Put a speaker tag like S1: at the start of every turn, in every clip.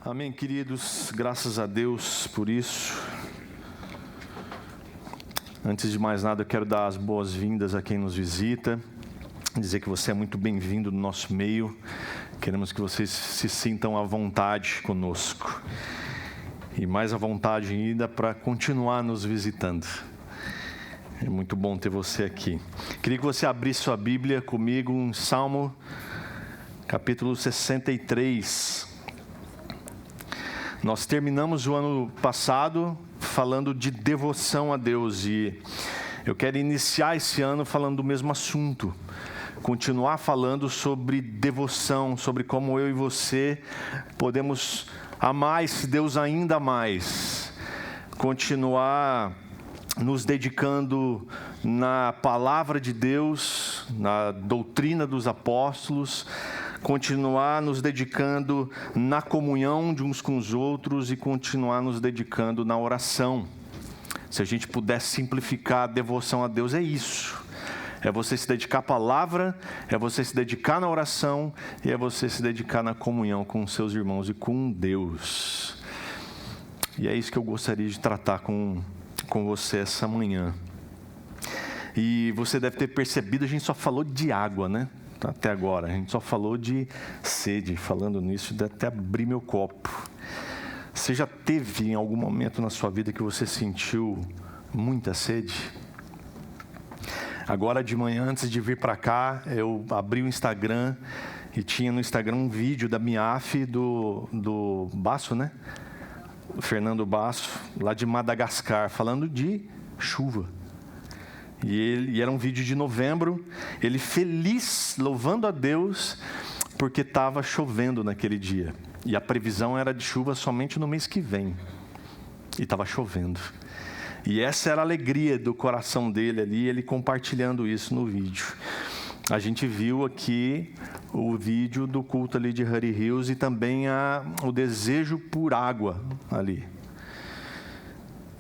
S1: Amém, queridos, graças a Deus por isso. Antes de mais nada, eu quero dar as boas-vindas a quem nos visita, dizer que você é muito bem-vindo no nosso meio. Queremos que vocês se sintam à vontade conosco e mais à vontade ainda para continuar nos visitando. É muito bom ter você aqui. Queria que você abrisse sua Bíblia comigo em Salmo, capítulo 63. Nós terminamos o ano passado falando de devoção a Deus e eu quero iniciar esse ano falando do mesmo assunto. Continuar falando sobre devoção, sobre como eu e você podemos amar esse Deus ainda mais. Continuar nos dedicando na palavra de Deus, na doutrina dos apóstolos, continuar nos dedicando na comunhão de uns com os outros e continuar nos dedicando na oração. Se a gente puder simplificar a devoção a Deus, é isso. É você se dedicar à palavra, é você se dedicar na oração e é você se dedicar na comunhão com os seus irmãos e com Deus. E é isso que eu gostaria de tratar com você essa manhã. E você deve ter percebido, a gente só falou de água, né? Até agora, a gente só falou de sede. Falando nisso, deve até abrir meu copo. Você já teve em algum momento na sua vida que você sentiu muita sede? Agora de manhã, antes de vir para cá, eu abri o Instagram e tinha no Instagram um vídeo da Miaf do Basso, né? O Fernando Basso, lá de Madagascar, falando de chuva. E era um vídeo de novembro, ele feliz, louvando a Deus, porque estava chovendo naquele dia. E a previsão era de chuva somente no mês que vem. E estava chovendo. E essa era a alegria do coração dele ali, ele compartilhando isso no vídeo. A gente viu aqui o vídeo do culto ali de Hurry Hills e também o desejo por água ali.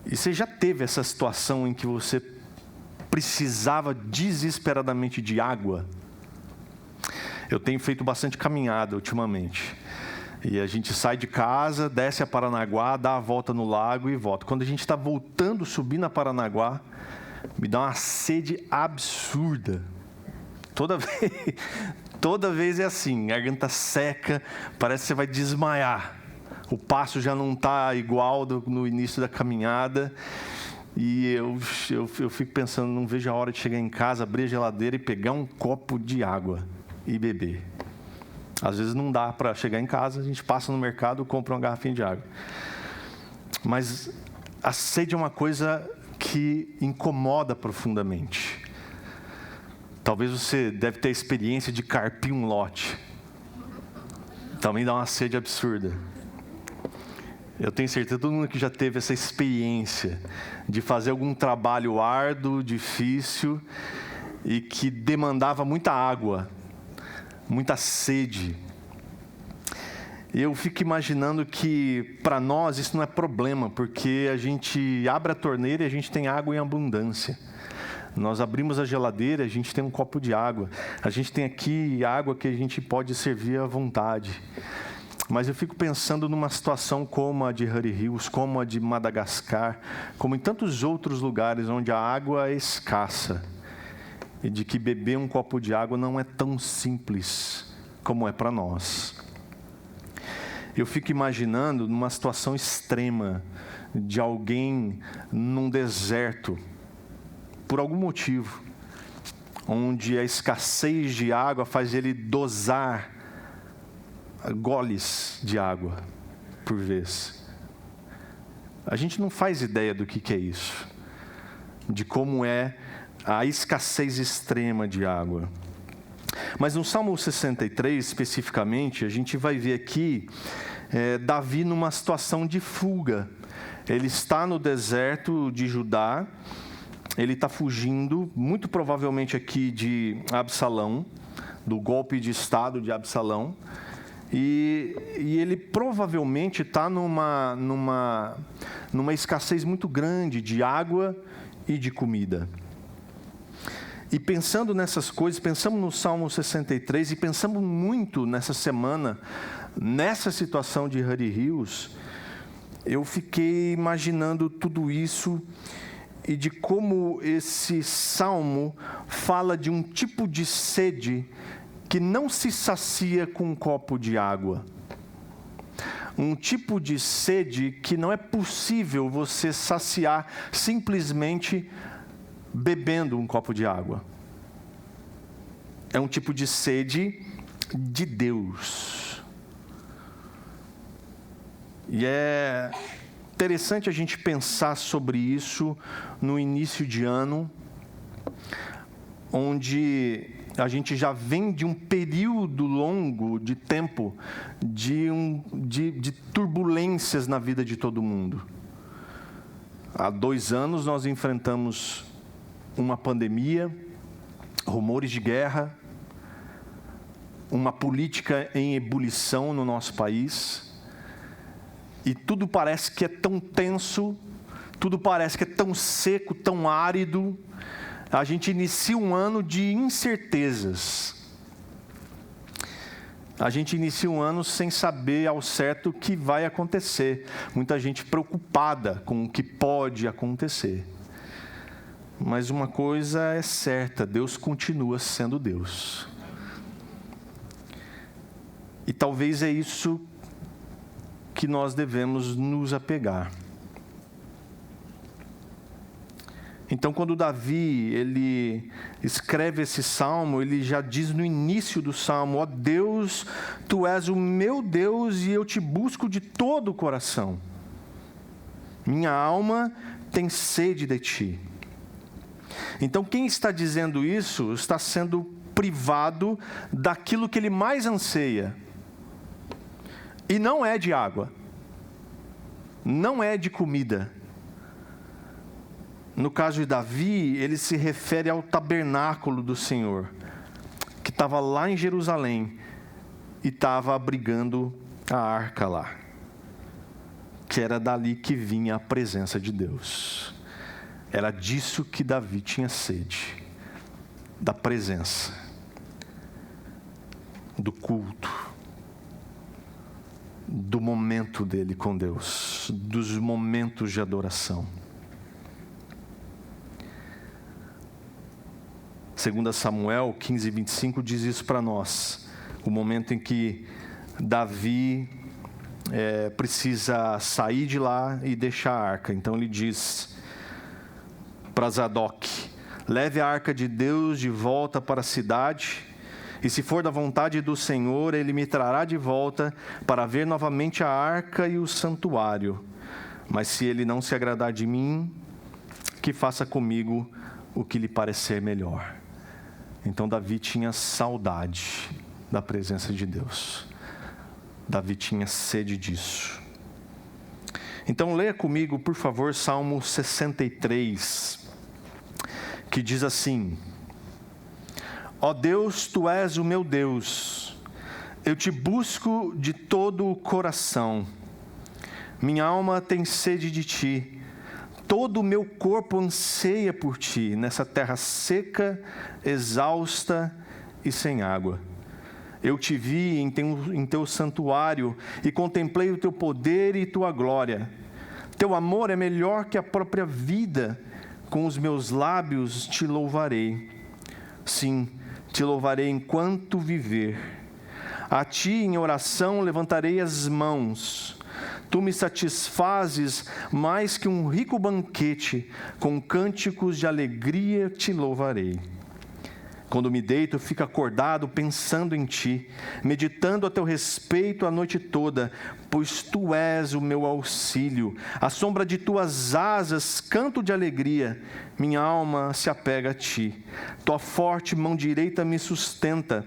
S1: E você já teve essa situação em que você precisava desesperadamente de água? Eu tenho feito bastante caminhada ultimamente. E a gente sai de casa, desce a Paranaguá, dá a volta no lago e volta. Quando a gente está voltando, subindo a Paranaguá, me dá uma sede absurda. Toda vez é assim, garganta seca, parece que você vai desmaiar. O passo já não está igual no início da caminhada. E eu fico pensando, não vejo a hora de chegar em casa, abrir a geladeira e pegar um copo de água e beber. Às vezes não dá para chegar em casa, a gente passa no mercado, compra uma garrafinha de água. Mas a sede é uma coisa que incomoda profundamente. Talvez você deve ter a experiência de carpir um lote. Também dá uma sede absurda. Eu tenho certeza que todo mundo que já teve essa experiência de fazer algum trabalho árduo, difícil e que demandava muita água, muita sede. Eu fico imaginando que para nós isso não é problema, porque a gente abre a torneira e a gente tem água em abundância. Nós abrimos a geladeira, a gente tem um copo de água. A gente tem aqui água que a gente pode servir à vontade. Mas eu fico pensando numa situação como a de Hurry Hills, como a de Madagascar, como em tantos outros lugares onde a água é escassa e de que beber um copo de água não é tão simples como é para nós. Eu fico imaginando numa situação extrema de alguém num deserto, por algum motivo, onde a escassez de água faz ele dosar goles de água por vez. A gente não faz ideia do que é isso, de como é a escassez extrema de água. Mas no Salmo 63, especificamente, a gente vai ver aqui Davi numa situação de fuga. Ele está no deserto de Judá, ele está fugindo, muito provavelmente aqui de Absalão, do golpe de estado de Absalão. E ele provavelmente está numa escassez muito grande de água e de comida. E pensando nessas coisas, pensamos no Salmo 63 e pensamos muito nessa semana nessa situação de Hurry Hills, eu fiquei imaginando tudo isso e de como esse salmo fala de um tipo de sede que não se sacia com um copo de água. Um tipo de sede que não é possível você saciar simplesmente bebendo um copo de água. É um tipo de sede de Deus. E é interessante a gente pensar sobre isso no início de ano, onde a gente já vem de um período longo de tempo de turbulências na vida de todo mundo. Há 2 anos nós enfrentamos uma pandemia, rumores de guerra, uma política em ebulição no nosso país, e tudo parece que é tão tenso, tudo parece que é tão seco, tão árido. A gente inicia um ano de incertezas. A gente inicia um ano sem saber ao certo o que vai acontecer. Muita gente preocupada com o que pode acontecer. Mas uma coisa é certa, Deus continua sendo Deus. E talvez é isso que nós devemos nos apegar. Então, quando Davi, ele escreve esse salmo, ele já diz no início do salmo: ó Deus, Tu és o meu Deus e eu te busco de todo o coração. Minha alma tem sede de Ti. Então, quem está dizendo isso está sendo privado daquilo que ele mais anseia. E não é de água, não é de comida. No caso de Davi, ele se refere ao tabernáculo do Senhor, que estava lá em Jerusalém e estava abrigando a arca lá, que era dali que vinha a presença de Deus. Era disso que Davi tinha sede, da presença, do culto, do momento dele com Deus, dos momentos de adoração. 2 Samuel 15:25 diz isso para nós, o momento em que Davi precisa sair de lá e deixar a arca. Então ele diz para Zadok: leve a arca de Deus de volta para a cidade, e se for da vontade do Senhor, ele me trará de volta para ver novamente a arca e o santuário. Mas se ele não se agradar de mim, que faça comigo o que lhe parecer melhor. Então Davi tinha saudade da presença de Deus. Davi tinha sede disso. Então leia comigo, por favor, Salmo 63, que diz assim: ó Deus, Tu és o meu Deus, eu te busco de todo o coração. Minha alma tem sede de Ti, todo o meu corpo anseia por Ti, nessa terra seca, exausta e sem água. Eu te vi em Teu santuário e contemplei o Teu poder e Tua glória. Teu amor é melhor que a própria vida, com os meus lábios Te louvarei. Sim, Te louvarei enquanto viver. A Ti em oração levantarei as mãos. Tu me satisfazes mais que um rico banquete, com cânticos de alegria Te louvarei. Quando me deito, fico acordado pensando em Ti, meditando a Teu respeito a noite toda, pois Tu és o meu auxílio. À sombra de Tuas asas, canto de alegria, minha alma se apega a Ti. Tua forte mão direita me sustenta.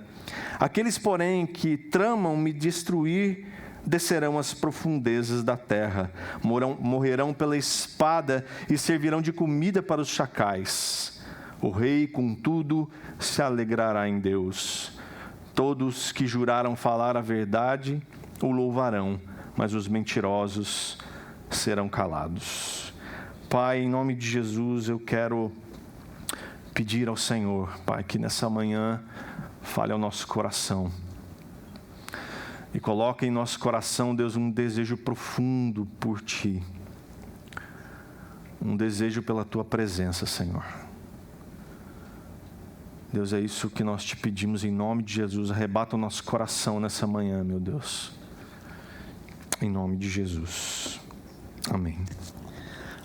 S1: Aqueles, porém, que tramam me destruir, descerão às profundezas da terra, morrerão pela espada e servirão de comida para os chacais. O rei, contudo, se alegrará em Deus. Todos que juraram falar a verdade o louvarão, mas os mentirosos serão calados. Pai, em nome de Jesus, eu quero pedir ao Senhor, Pai, que nessa manhã fale ao nosso coração. e coloca em nosso coração, Deus, um desejo profundo por Ti. Um desejo pela Tua presença, Senhor. Deus, é isso que nós Te pedimos em nome de Jesus. Arrebata o nosso coração nessa manhã, meu Deus. Em nome de Jesus. Amém.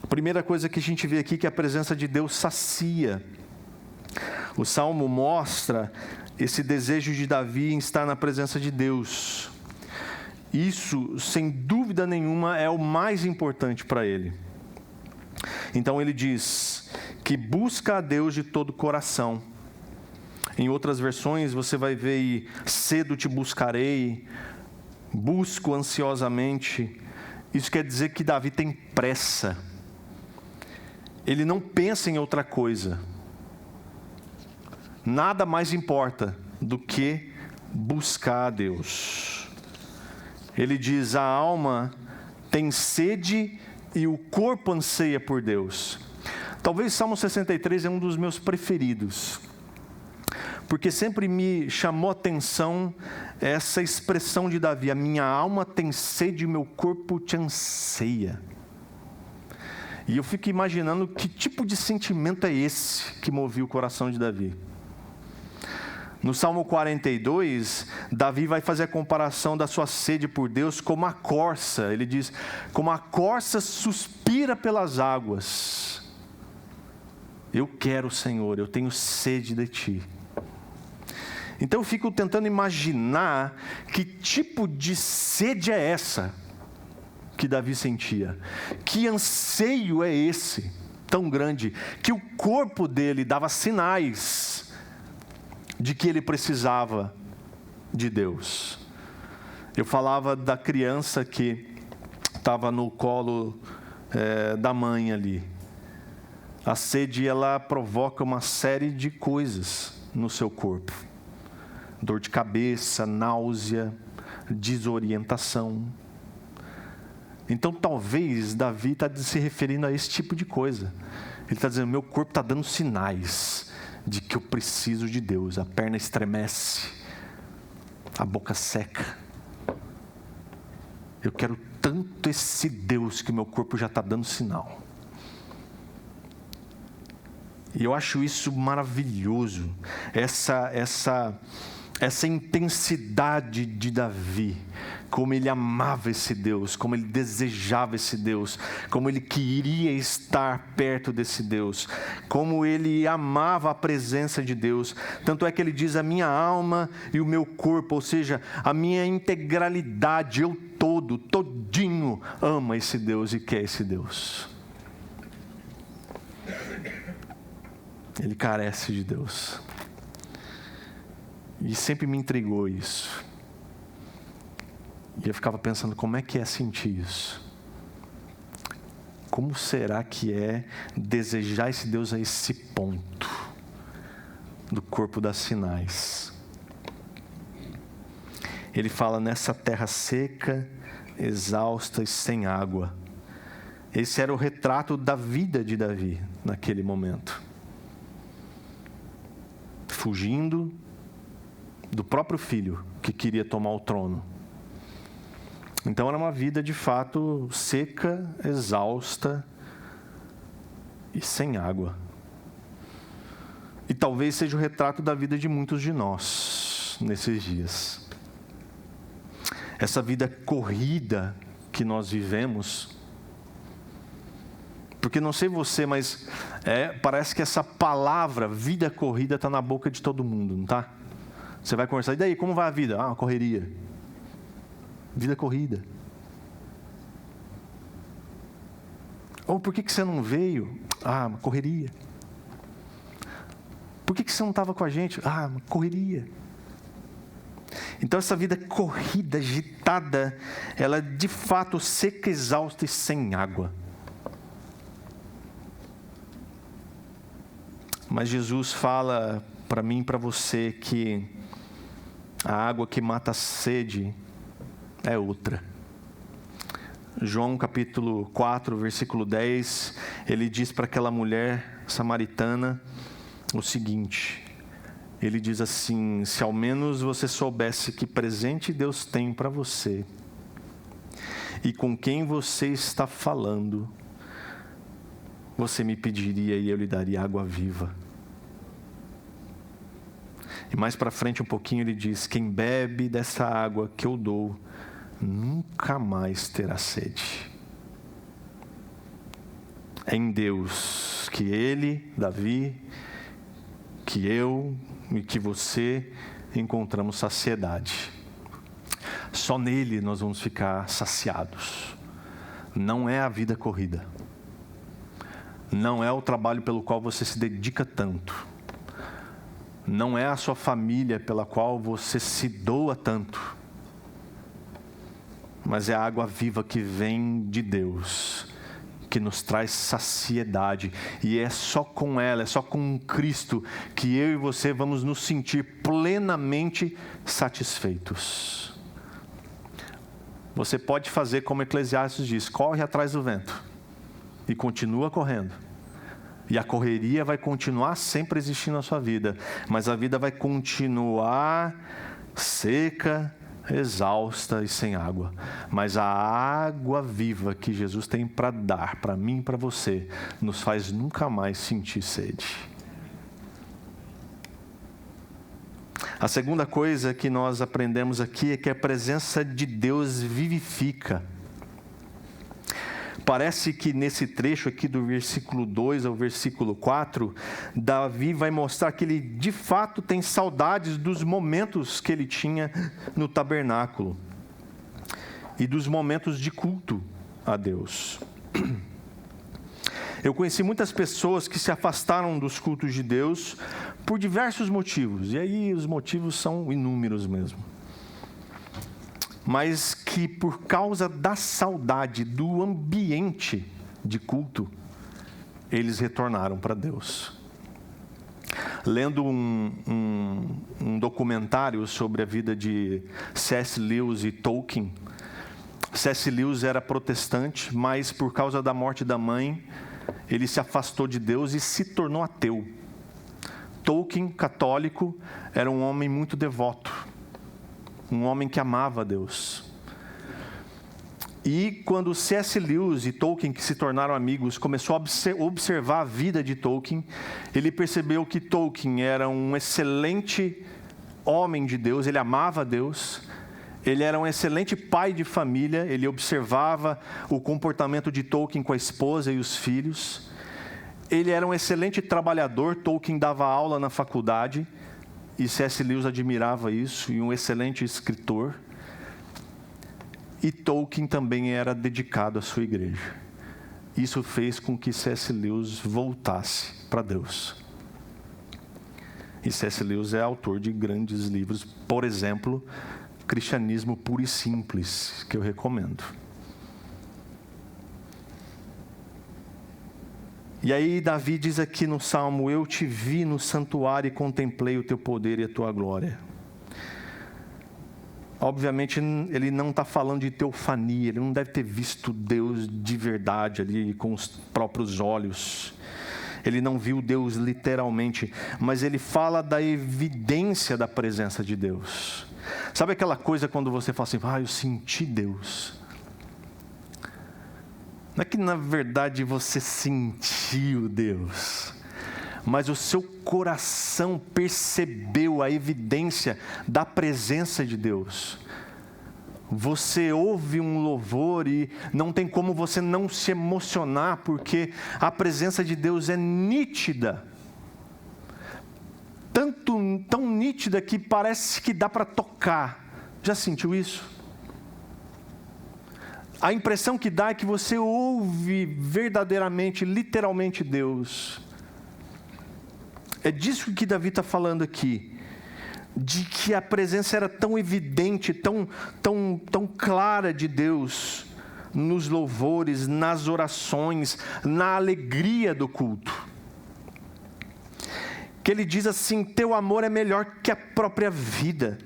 S1: A primeira coisa que a gente vê aqui é que a presença de Deus sacia. O Salmo mostra esse desejo de Davi em estar na presença de Deus. Isso, sem dúvida nenhuma, é o mais importante para ele. Então ele diz que busca a Deus de todo o coração. Em outras versões você vai ver aí, cedo te buscarei, busco ansiosamente. Isso quer dizer que Davi tem pressa. Ele não pensa em outra coisa. Nada mais importa do que buscar a Deus. Ele diz, a alma tem sede e o corpo anseia por Deus. Talvez Salmo 63 é um dos meus preferidos, porque sempre me chamou a atenção essa expressão de Davi, a minha alma tem sede e meu corpo te anseia. E eu fico imaginando que tipo de sentimento é esse que movia o coração de Davi. No Salmo 42, Davi vai fazer a comparação da sua sede por Deus como a corça. Ele diz, como a corça suspira pelas águas. Eu quero, Senhor, eu tenho sede de Ti. Então eu fico tentando imaginar que tipo de sede é essa que Davi sentia. Que anseio é esse tão grande, que o corpo dele dava sinais de que ele precisava de Deus. Eu falava da criança que estava no colo da mãe ali. A sede, ela provoca uma série de coisas no seu corpo. Dor de cabeça, náusea, desorientação. Então talvez Davi está se referindo a esse tipo de coisa. Ele está dizendo, meu corpo está dando sinais de que eu preciso de Deus. A perna estremece, a boca seca. Eu quero tanto esse Deus que meu corpo já está dando sinal. E eu acho isso maravilhoso, essa intensidade de Davi, como ele amava esse Deus, como ele desejava esse Deus, como ele queria estar perto desse Deus, como ele amava a presença de Deus. Tanto é que ele diz, a minha alma e o meu corpo, ou seja, a minha integralidade, eu todinho ama esse Deus e quer esse Deus. Ele carece de Deus. E sempre me intrigou isso. E eu ficava pensando, como é que é sentir isso? Como será que é desejar esse Deus a esse ponto? Do corpo dar sinais. Ele fala, nessa terra seca, exausta e sem água. Esse era o retrato da vida de Davi, naquele momento. Fugindo do próprio filho que queria tomar o trono. Então era uma vida de fato seca, exausta e sem água. E talvez seja o retrato da vida de muitos de nós nesses dias. Essa vida corrida que nós vivemos, porque não sei você, mas parece que essa palavra vida corrida está na boca de todo mundo, não está? Você vai conversar, e daí, como vai a vida? Ah, uma correria. Vida corrida. Ou por que você não veio? Ah, uma correria. Por que você não estava com a gente? Ah, uma correria. Então essa vida corrida, agitada, ela é de fato seca, exausta e sem água. Mas Jesus fala para mim e para você que a água que mata a sede é outra. João capítulo 4, versículo 10, ele diz para aquela mulher samaritana o seguinte: ele diz assim: se ao menos você soubesse que presente Deus tem para você e com quem você está falando, você me pediria e eu lhe daria água viva. E mais para frente um pouquinho ele diz: quem bebe dessa água que eu dou, nunca mais terá sede. É em Deus que ele, Davi, que eu e que você encontramos saciedade. Só nele nós vamos ficar saciados. Não é a vida corrida. Não é o trabalho pelo qual você se dedica tanto. Não é a sua família pela qual você se doa tanto. Mas é a água viva que vem de Deus, que nos traz saciedade. E é só com ela, é só com Cristo que eu e você vamos nos sentir plenamente satisfeitos. Você pode fazer como Eclesiastes diz: corre atrás do vento e continua correndo. E a correria vai continuar sempre existindo na sua vida, mas a vida vai continuar seca, exausta e sem água. Mas a água viva que Jesus tem para dar para mim e para você nos faz nunca mais sentir sede. A segunda coisa que nós aprendemos aqui é que a presença de Deus vivifica. Parece que nesse trecho aqui do versículo 2 ao versículo 4, Davi vai mostrar que ele de fato tem saudades dos momentos que ele tinha no tabernáculo e dos momentos de culto a Deus. Eu conheci muitas pessoas que se afastaram dos cultos de Deus por diversos motivos, e aí os motivos são inúmeros mesmo. Mas que por causa da saudade do ambiente de culto, eles retornaram para Deus. Lendo um documentário sobre a vida de C.S. Lewis e Tolkien, C.S. Lewis era protestante, mas por causa da morte da mãe, ele se afastou de Deus e se tornou ateu. Tolkien, católico, era um homem muito devoto. Um homem que amava a Deus. E quando C.S. Lewis e Tolkien, que se tornaram amigos, começou a observar a vida de Tolkien, ele percebeu que Tolkien era um excelente homem de Deus, ele amava a Deus, ele era um excelente pai de família, ele observava o comportamento de Tolkien com a esposa e os filhos, ele era um excelente trabalhador, Tolkien dava aula na faculdade, e C.S. Lewis admirava isso, e um excelente escritor. E Tolkien também era dedicado à sua igreja. Isso fez com que C.S. Lewis voltasse para Deus. E C.S. Lewis é autor de grandes livros, por exemplo, Cristianismo Puro e Simples, que eu recomendo. E aí Davi diz aqui no Salmo: eu te vi no santuário e contemplei o teu poder e a tua glória. Obviamente ele não está falando de teofania, ele não deve ter visto Deus de verdade ali com os próprios olhos. Ele não viu Deus literalmente, mas ele fala da evidência da presença de Deus. Sabe aquela coisa quando você fala assim: eu senti Deus. Não é que na verdade você sentiu Deus, mas o seu coração percebeu a evidência da presença de Deus. Você ouve um louvor e não tem como você não se emocionar, porque a presença de Deus é nítida. Tão nítida que parece que dá para tocar. Já sentiu isso? A impressão que dá é que você ouve verdadeiramente, literalmente Deus. É disso que Davi está falando aqui. De que a presença era tão evidente, tão clara de Deus, nos louvores, nas orações, na alegria do culto. Que ele diz assim: teu amor é melhor que a própria vida.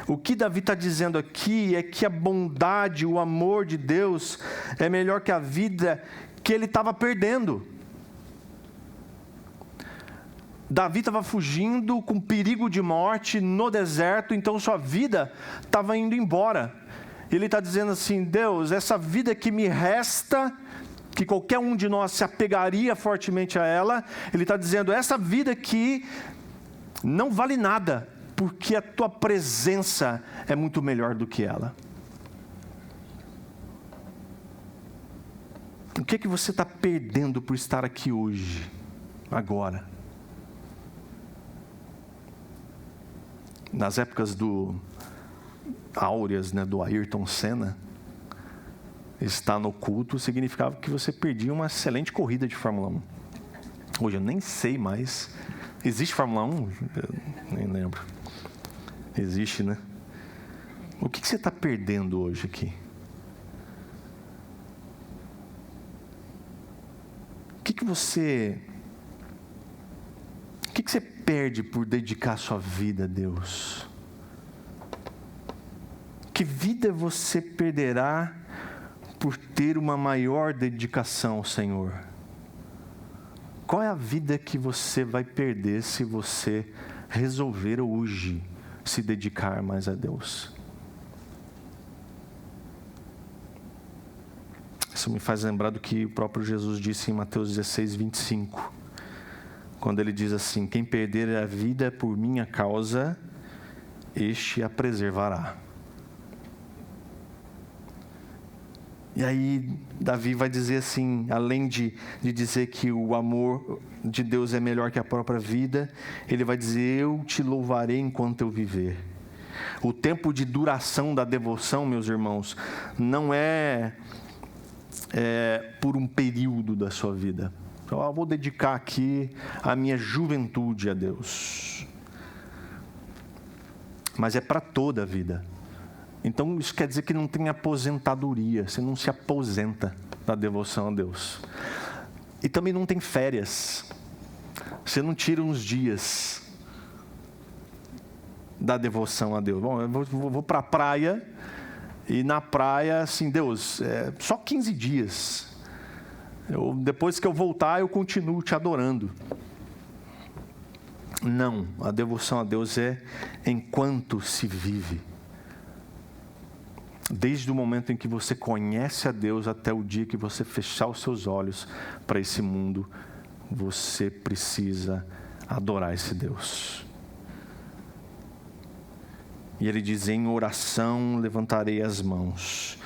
S1: O que Davi está dizendo aqui é que a bondade, o amor de Deus é melhor que a vida que ele estava perdendo. Davi estava fugindo com perigo de morte no deserto, então sua vida estava indo embora. Ele está dizendo assim: Deus, essa vida que me resta, que qualquer um de nós se apegaria fortemente a ela, ele está dizendo, essa vida aqui não vale nada, porque a tua presença é muito melhor do que ela. O que é que você está perdendo por estar aqui hoje, agora? Nas épocas áureas, do Ayrton Senna, estar no culto significava que você perdia uma excelente corrida de Fórmula 1. Hoje eu nem sei mais. Existe Fórmula 1? Eu nem lembro. Existe, né? O que você está perdendo hoje aqui? O que você perde por dedicar sua vida a Deus? Que vida você perderá por ter uma maior dedicação ao Senhor? Qual é a vida que você vai perder se você resolver hoje se dedicar mais a Deus? Isso me faz lembrar do que o próprio Jesus disse em Mateus 16, 25. Quando ele diz assim: quem perder a vida por minha causa, este a preservará. E aí Davi vai dizer assim, além de dizer que o amor de Deus é melhor que a própria vida, ele vai dizer: eu te louvarei enquanto eu viver. O tempo de duração da devoção, meus irmãos, não é por um período da sua vida. Então, eu vou dedicar aqui a minha juventude a Deus. Mas é para toda a vida. Então, isso quer dizer que não tem aposentadoria. Você não se aposenta da devoção a Deus. E também não tem férias. Você não tira uns dias da devoção a Deus. Bom, eu vou para a praia, e na praia, assim, Deus, só 15 dias. Depois que eu voltar, eu continuo te adorando. Não, a devoção a Deus é enquanto se vive. Desde o momento em que você conhece a Deus até o dia que você fechar os seus olhos para esse mundo, você precisa adorar esse Deus. E ele diz: em oração levantarei as mãos.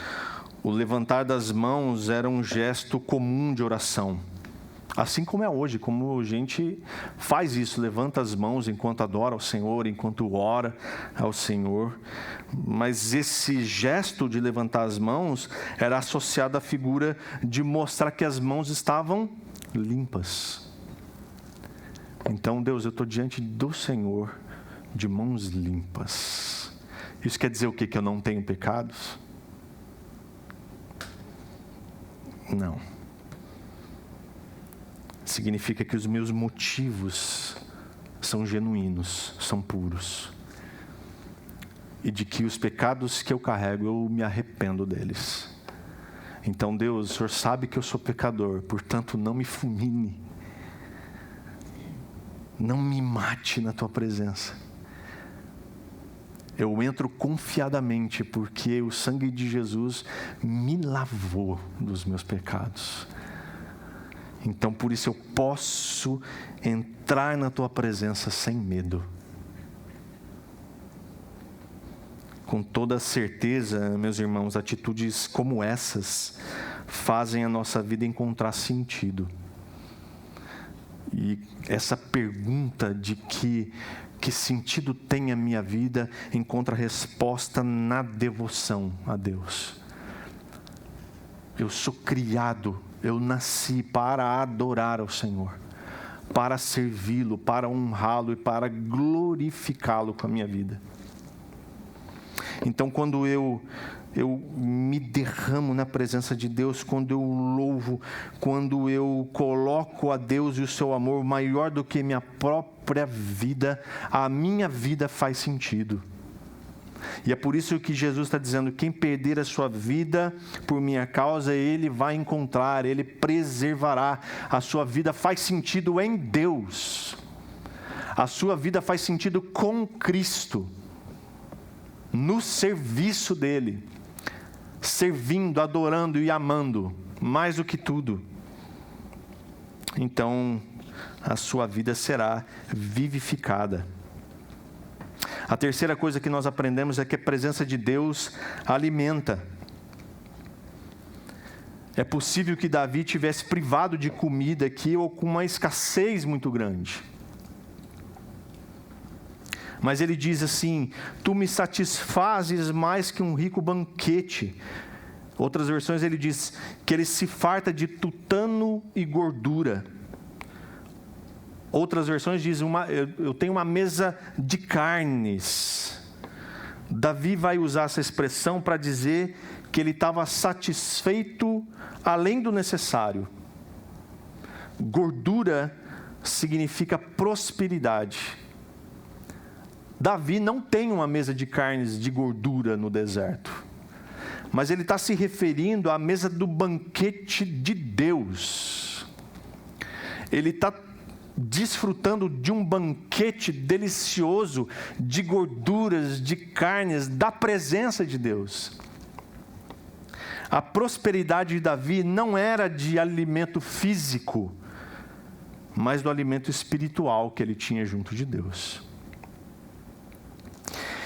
S1: O levantar das mãos era um gesto comum de oração. Assim como é hoje, como a gente faz isso, levanta as mãos enquanto adora ao Senhor, enquanto ora ao Senhor. Mas esse gesto de levantar as mãos era associado à figura de mostrar que as mãos estavam limpas. Então, Deus, eu estou diante do Senhor de mãos limpas. Isso quer dizer o quê? Que eu não tenho pecados? Não. Significa que os meus motivos são genuínos, são puros. E de que os pecados que eu carrego, eu me arrependo deles. Então, Deus, o Senhor sabe que eu sou pecador, portanto, não me fulmine. Não me mate na tua presença. Eu entro confiadamente, porque o sangue de Jesus me lavou dos meus pecados. Então, por isso eu posso entrar na tua presença sem medo. Com toda certeza, meus irmãos, atitudes como essas fazem a nossa vida encontrar sentido. E essa pergunta de que sentido tem a minha vida encontra resposta na devoção a Deus. Eu sou criado, eu nasci para adorar ao Senhor, para servi-lo, para honrá-lo e para glorificá-lo com a minha vida. Então, quando eu me derramo na presença de Deus, quando eu louvo, quando eu coloco a Deus e o seu amor maior do que minha própria vida, a minha vida faz sentido. E é por isso que Jesus está dizendo: quem perder a sua vida por minha causa, ele vai encontrar, ele preservará. A sua vida faz sentido em Deus. A sua vida faz sentido com Cristo, no serviço dele, servindo, adorando e amando, mais do que tudo. Então, a sua vida será vivificada. A terceira coisa que nós aprendemos é que a presença de Deus alimenta. É possível que Davi tivesse privado de comida aqui ou com uma escassez muito grande. Mas ele diz assim: tu me satisfazes mais que um rico banquete. Outras versões ele diz que ele se farta de tutano e gordura. Outras versões dizem, eu tenho uma mesa de carnes. Davi vai usar essa expressão para dizer que ele estava satisfeito além do necessário. Gordura significa prosperidade. Davi não tem uma mesa de carnes de gordura no deserto, mas ele está se referindo à mesa do banquete de Deus. Ele está desfrutando de um banquete delicioso de gorduras, de carnes, da presença de Deus. A prosperidade de Davi não era de alimento físico, mas do alimento espiritual que ele tinha junto de Deus.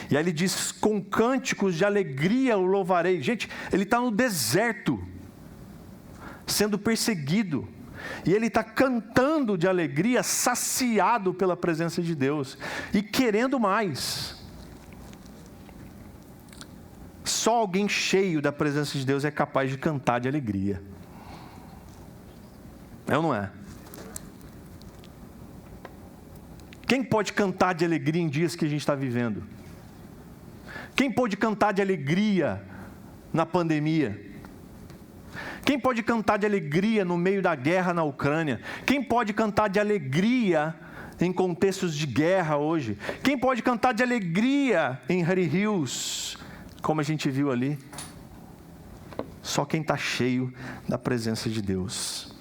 S1: E aí ele diz, com cânticos de alegria o louvarei. Gente, ele está no deserto, sendo perseguido. E ele está cantando de alegria, saciado pela presença de Deus. E querendo mais. Só alguém cheio da presença de Deus é capaz de cantar de alegria. É ou não é? Quem pode cantar de alegria em dias que a gente está vivendo? Quem pode cantar de alegria na pandemia? Quem pode cantar de alegria no meio da guerra na Ucrânia? Quem pode cantar de alegria em contextos de guerra hoje? Quem pode cantar de alegria em Harry Hills, como a gente viu ali? Só quem está cheio da presença de Deus.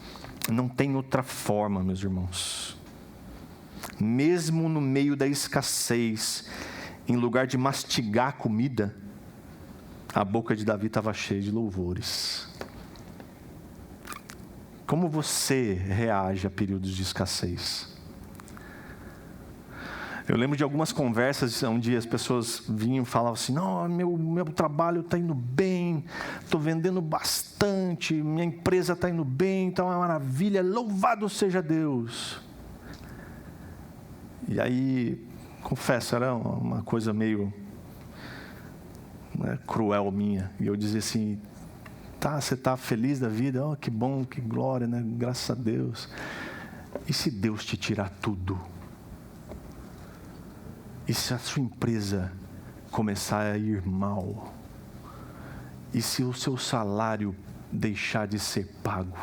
S1: Não tem outra forma, meus irmãos. Mesmo no meio da escassez, em lugar de mastigar a comida, a boca de Davi estava cheia de louvores. Como você reage a períodos de escassez? Eu lembro de algumas conversas onde as pessoas vinham e falavam assim: não, meu trabalho está indo bem, estou vendendo bastante, minha empresa está indo bem, está uma maravilha, louvado seja Deus. E aí, confesso, era uma coisa meio cruel minha. E eu dizia assim: tá, você está feliz da vida? Oh, que bom, que glória, né? Graças a Deus. E se Deus te tirar tudo? E se a sua empresa começar a ir mal? E se o seu salário deixar de ser pago?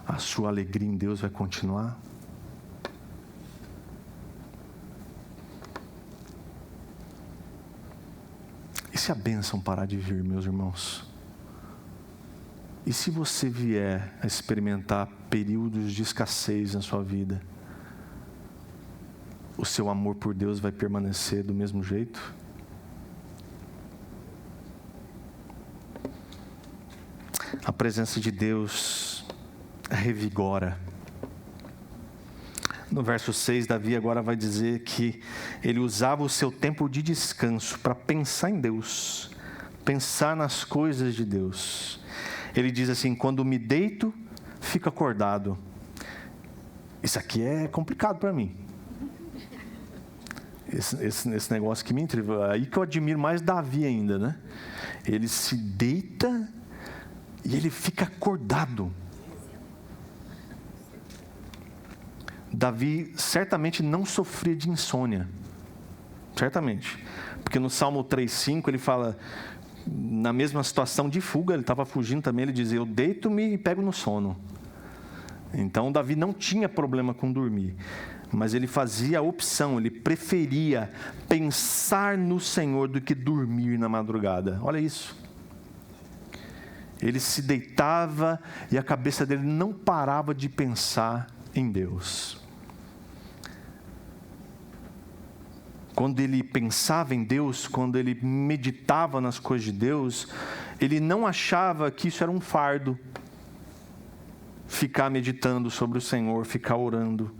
S1: A sua alegria em Deus vai continuar? E se a bênção parar de vir, meus irmãos? E se você vier a experimentar períodos de escassez na sua vida, o seu amor por Deus vai permanecer do mesmo jeito? A presença de Deus revigora. No verso 6, Davi agora vai dizer que ele usava o seu tempo de descanso para pensar em Deus, pensar nas coisas de Deus. Ele diz assim: quando me deito, fico acordado. Isso aqui é complicado para mim. Esse negócio que me intriga, aí que eu admiro mais Davi ainda, né? Ele se deita e ele fica acordado. Davi certamente não sofria de insônia. Certamente. Porque no Salmo 3,5 ele fala, na mesma situação de fuga, ele estava fugindo também, ele dizia: eu deito-me e pego no sono. Então Davi não tinha problema com dormir, mas ele fazia a opção, ele preferia pensar no Senhor do que dormir na madrugada. Olha isso. Ele se deitava e a cabeça dele não parava de pensar em Deus. quando ele pensava em Deus, quando ele meditava nas coisas de Deus, ele não achava que isso era um fardo. Ficar meditando sobre o Senhor, ficar orando.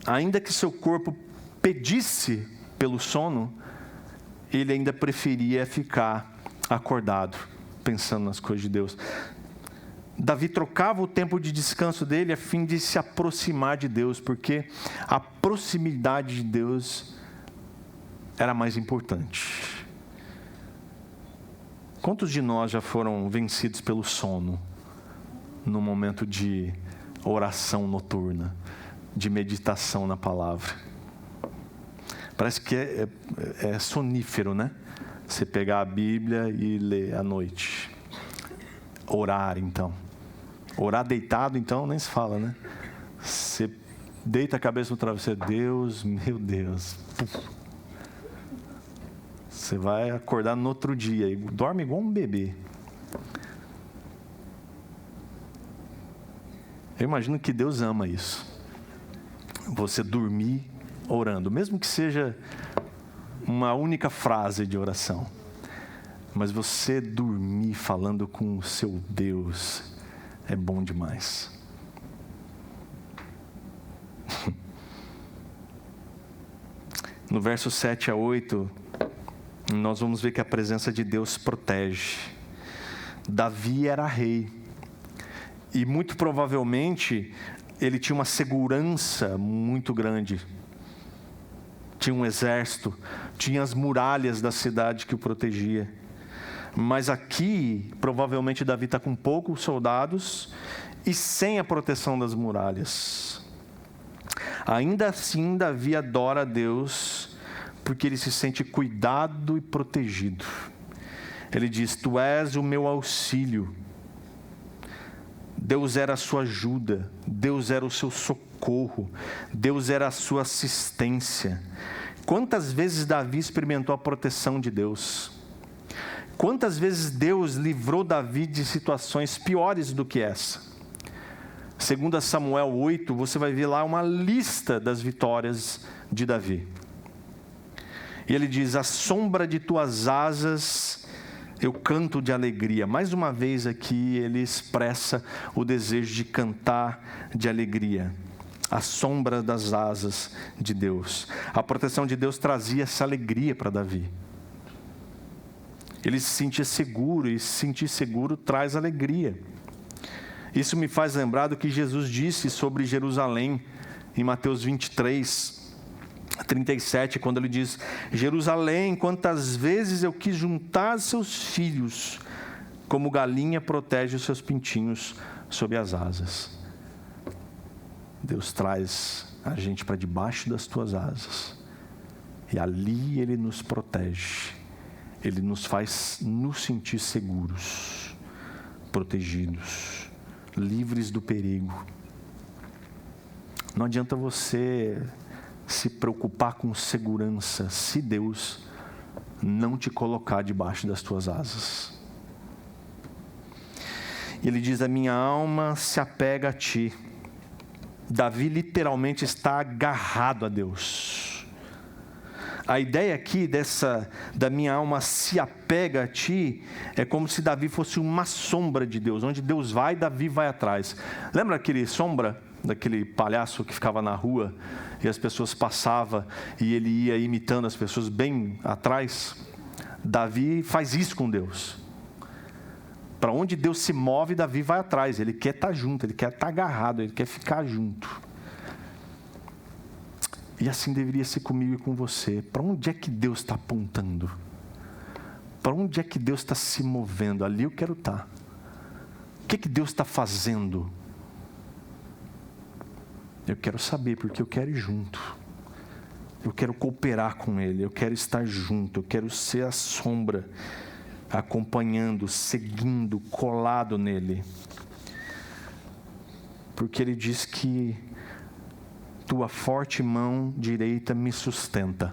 S1: Ainda que seu corpo pedisse pelo sono, ele ainda preferia ficar acordado, pensando nas coisas de Deus. Davi trocava o tempo de descanso dele a fim de se aproximar de Deus, porque a proximidade de Deus era mais importante. Quantos de nós já foram vencidos pelo sono no momento de oração noturna, de meditação na palavra? Parece que é sonífero, né? Você pegar a Bíblia e ler à noite. Orar, então. Orar deitado, então, nem se fala, né? Você deita a cabeça no travesseiro. Deus, meu Deus. Você vai acordar no outro dia e dorme igual um bebê. Eu imagino que Deus ama isso. Você dormir orando, mesmo que seja uma única frase de oração. Mas você dormir falando com o seu Deus é bom demais. No verso 7 a 8, nós vamos ver que a presença de Deus protege. Davi era rei. E muito provavelmente ele tinha uma segurança muito grande. Tinha um exército, tinha as muralhas da cidade que o protegia. Mas aqui, provavelmente Davi está com poucos soldados e sem a proteção das muralhas. Ainda assim, Davi adora a Deus, porque ele se sente cuidado e protegido. Ele diz: Tu és o meu auxílio. Deus era a sua ajuda, Deus era o seu socorro, Deus era a sua assistência. Quantas vezes Davi experimentou a proteção de Deus? Quantas vezes Deus livrou Davi de situações piores do que essa? Segundo Samuel 8, você vai ver lá uma lista das vitórias de Davi. E ele diz: à sombra de tuas asas eu canto de alegria. Mais uma vez aqui ele expressa o desejo de cantar de alegria. À sombra das asas de Deus. A proteção de Deus trazia essa alegria para Davi. Ele se sentia seguro, e se sentir seguro traz alegria. Isso me faz lembrar do que Jesus disse sobre Jerusalém, em Mateus 23, 37, quando ele diz: Jerusalém, quantas vezes eu quis juntar seus filhos, como galinha protege os seus pintinhos sob as asas. Deus traz a gente para debaixo das tuas asas, e ali Ele nos protege. Ele nos faz nos sentir seguros, protegidos, livres do perigo. Não adianta você se preocupar com segurança se Deus não te colocar debaixo das tuas asas. E ele diz: a minha alma se apega a ti. Davi literalmente está agarrado a Deus. A ideia aqui da minha alma se apega a ti, é como se Davi fosse uma sombra de Deus. Onde Deus vai, Davi vai atrás. Lembra aquele sombra, daquele palhaço que ficava na rua, e as pessoas passavam, e ele ia imitando as pessoas bem atrás? Davi faz isso com Deus. Para onde Deus se move, Davi vai atrás. Ele quer estar junto, ele quer estar agarrado, ele quer ficar junto. E assim deveria ser comigo e com você. Para onde é que Deus está apontando? Para onde é que Deus está se movendo? Ali eu quero estar. O que é que Deus está fazendo? Eu quero saber, porque eu quero ir junto. Eu quero cooperar com Ele, eu quero estar junto, eu quero ser a sombra, acompanhando, seguindo, colado nele. Porque Ele diz que tua forte mão direita me sustenta.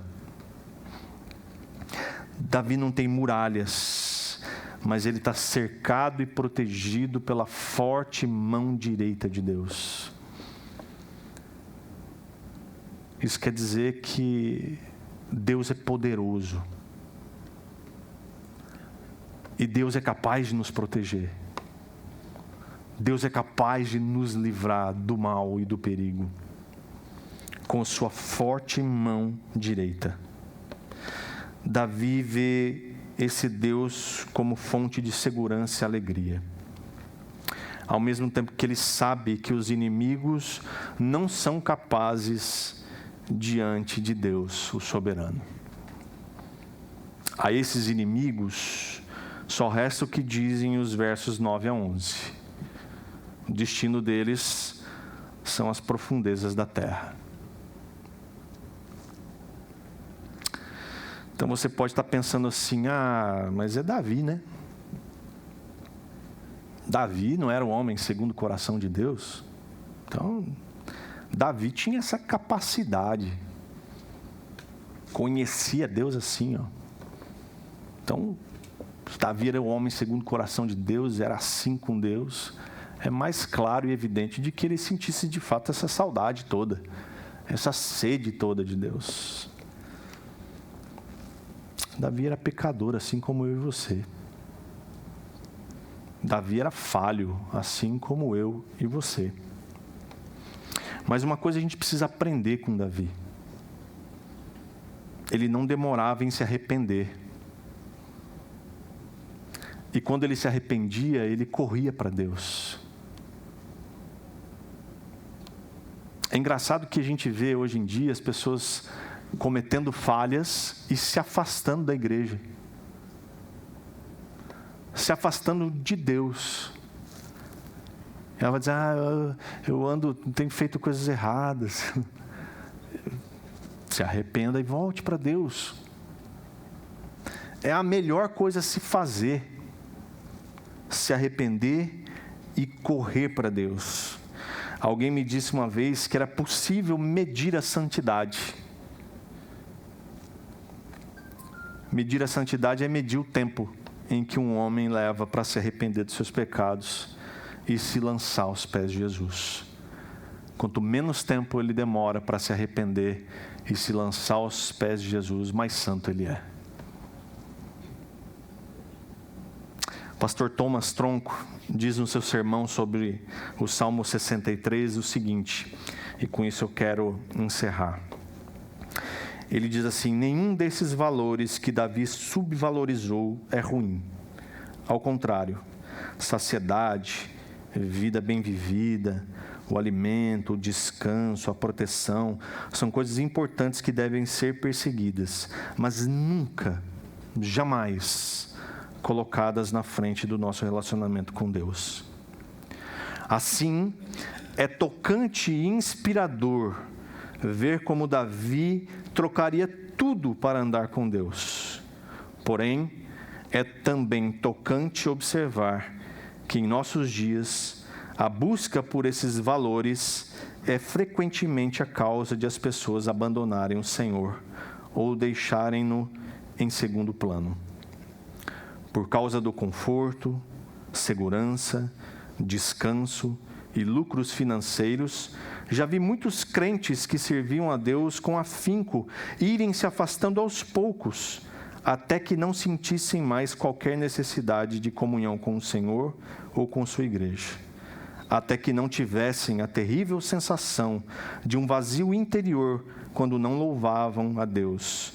S1: Davi não tem muralhas, mas ele está cercado e protegido pela forte mão direita de Deus. Isso quer dizer que Deus é poderoso. E Deus é capaz de nos proteger. Deus é capaz de nos livrar do mal e do perigo, com sua forte mão direita. Davi vê esse Deus como fonte de segurança e alegria. Ao mesmo tempo que ele sabe que os inimigos não são capazes diante de Deus, o soberano. A esses inimigos, só resta o que dizem os versos 9 a 11. O destino deles são as profundezas da terra. Então você pode estar pensando assim, mas é Davi, né? Davi não era um homem segundo o coração de Deus? Então, Davi tinha essa capacidade. Conhecia Deus assim, ó. Então, Davi era um homem segundo o coração de Deus, era assim com Deus. É mais claro e evidente de que ele sentisse de fato essa saudade toda, essa sede toda de Deus. Davi era pecador, assim como eu e você. Davi era falho, assim como eu e você. Mas uma coisa a gente precisa aprender com Davi. Ele não demorava em se arrepender. E quando ele se arrependia, ele corria para Deus. É engraçado que a gente vê hoje em dia as pessoas cometendo falhas e se afastando da igreja. Se afastando de Deus. Ela vai dizer, eu tenho feito coisas erradas. Se arrependa e volte para Deus. É a melhor coisa a se fazer. Se arrepender e correr para Deus. Alguém me disse uma vez que era possível medir a santidade. Medir a santidade é medir o tempo em que um homem leva para se arrepender dos seus pecados e se lançar aos pés de Jesus. Quanto menos tempo ele demora para se arrepender e se lançar aos pés de Jesus, mais santo ele é. Pastor Thomas Tronco diz no seu sermão sobre o Salmo 63 o seguinte, e com isso eu quero encerrar. Ele diz assim: nenhum desses valores que Davi subvalorizou é ruim. Ao contrário, saciedade, vida bem vivida, o alimento, o descanso, a proteção, são coisas importantes que devem ser perseguidas, mas nunca, jamais colocadas na frente do nosso relacionamento com Deus. Assim, é tocante e inspirador ver como Davi trocaria tudo para andar com Deus. Porém, é também tocante observar que em nossos dias a busca por esses valores é frequentemente a causa de as pessoas abandonarem o Senhor ou deixarem-no em segundo plano. Por causa do conforto, segurança, descanso e lucros financeiros, já vi muitos crentes que serviam a Deus com afinco irem se afastando aos poucos, até que não sentissem mais qualquer necessidade de comunhão com o Senhor ou com sua igreja. Até que não tivessem a terrível sensação de um vazio interior quando não louvavam a Deus,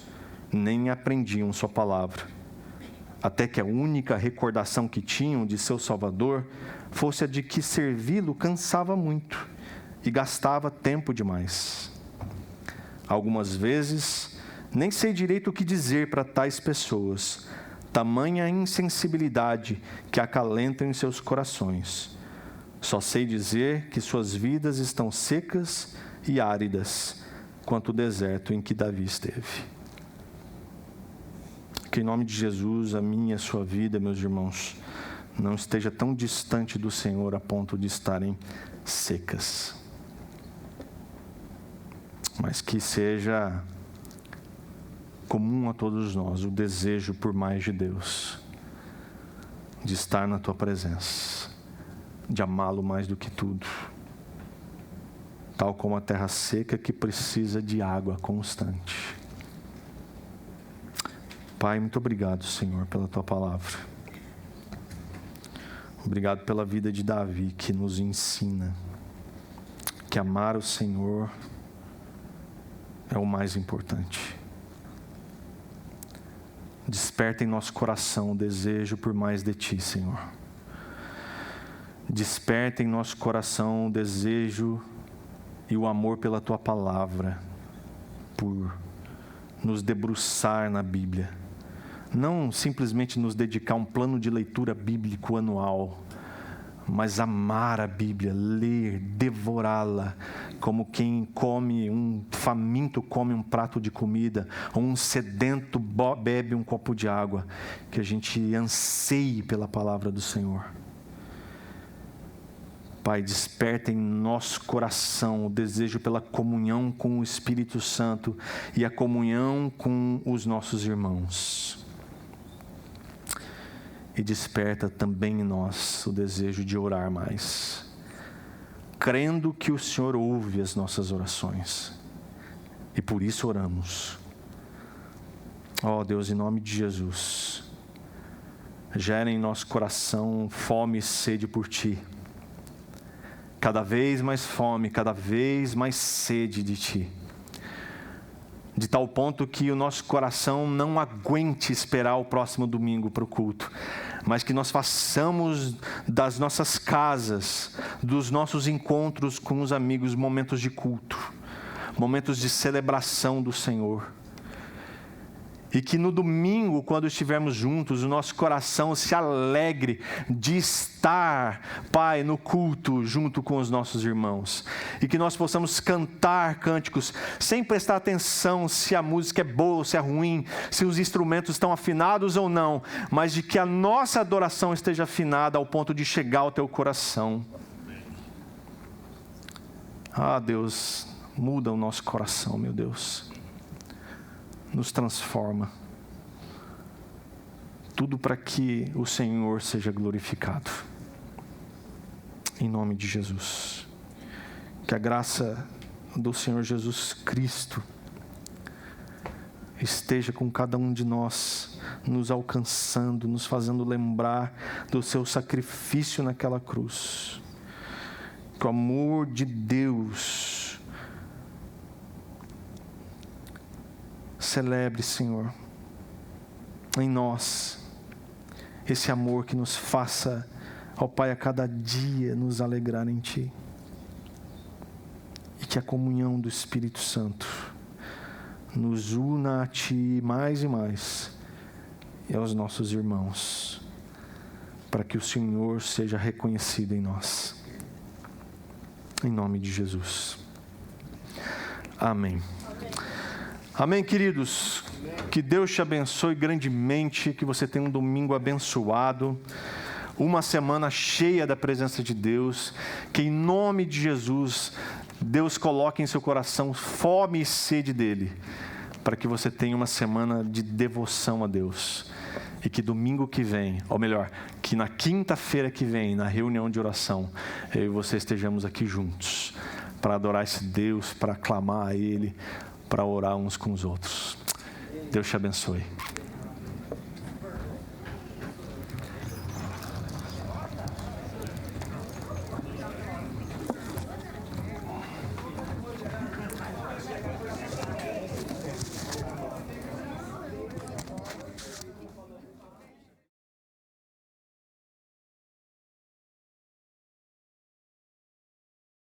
S1: nem aprendiam sua palavra. Até que a única recordação que tinham de seu Salvador fosse a de que servi-lo cansava muito e gastava tempo demais. Algumas vezes, nem sei direito o que dizer para tais pessoas, tamanha insensibilidade que acalentam em seus corações. Só sei dizer que suas vidas estão secas e áridas, quanto o deserto em que Davi esteve. Que em nome de Jesus, a minha e a sua vida, meus irmãos, não esteja tão distante do Senhor a ponto de estarem secas. Mas que seja comum a todos nós o desejo por mais de Deus, de estar na tua presença, de amá-lo mais do que tudo, tal como a terra seca que precisa de água constante. Pai, muito obrigado, Senhor, pela Tua palavra. Obrigado pela vida de Davi, que nos ensina que amar o Senhor é o mais importante. Desperta em nosso coração o desejo por mais de Ti, Senhor. Desperta em nosso coração o desejo e o amor pela Tua palavra, por nos debruçar na Bíblia. Não simplesmente nos dedicar a um plano de leitura bíblico anual, mas amar a Bíblia, ler, devorá-la, como quem come, um faminto come um prato de comida, ou um sedento bebe um copo de água, que a gente anseie pela palavra do Senhor. Pai, desperta em nosso coração o desejo pela comunhão com o Espírito Santo e a comunhão com os nossos irmãos. E desperta também em nós o desejo de orar mais, crendo que o Senhor ouve as nossas orações, e por isso oramos. Ó Deus, em nome de Jesus, gera em nosso coração fome e sede por Ti, cada vez mais fome, cada vez mais sede de Ti, de tal ponto que o nosso coração não aguente esperar o próximo domingo para o culto, mas que nós façamos das nossas casas, dos nossos encontros com os amigos, momentos de culto, momentos de celebração do Senhor. E que no domingo, quando estivermos juntos, o nosso coração se alegre de estar, Pai, no culto junto com os nossos irmãos. E que nós possamos cantar cânticos sem prestar atenção se a música é boa ou se é ruim, se os instrumentos estão afinados ou não, mas de que a nossa adoração esteja afinada ao ponto de chegar ao Teu coração. Ah, Deus, muda o nosso coração, meu Deus. Nos transforma. Tudo para que o Senhor seja glorificado. Em nome de Jesus. Que a graça do Senhor Jesus Cristo esteja com cada um de nós, nos alcançando, nos fazendo lembrar do seu sacrifício naquela cruz. Que o amor de Deus celebre, Senhor, em nós, esse amor que nos faça, ó Pai, a cada dia nos alegrar em Ti. E que a comunhão do Espírito Santo nos una a Ti mais e mais, e aos nossos irmãos, para que o Senhor seja reconhecido em nós. Em nome de Jesus. Amém. Amém, queridos? Que Deus te abençoe grandemente, que você tenha um domingo abençoado, uma semana cheia da presença de Deus, que em nome de Jesus, Deus coloque em seu coração fome e sede dEle, para que você tenha uma semana de devoção a Deus, e que domingo que vem, ou melhor, que na quinta-feira que vem, na reunião de oração, eu e você estejamos aqui juntos, para adorar esse Deus, para clamar a Ele, para orar uns com os outros. Deus te abençoe.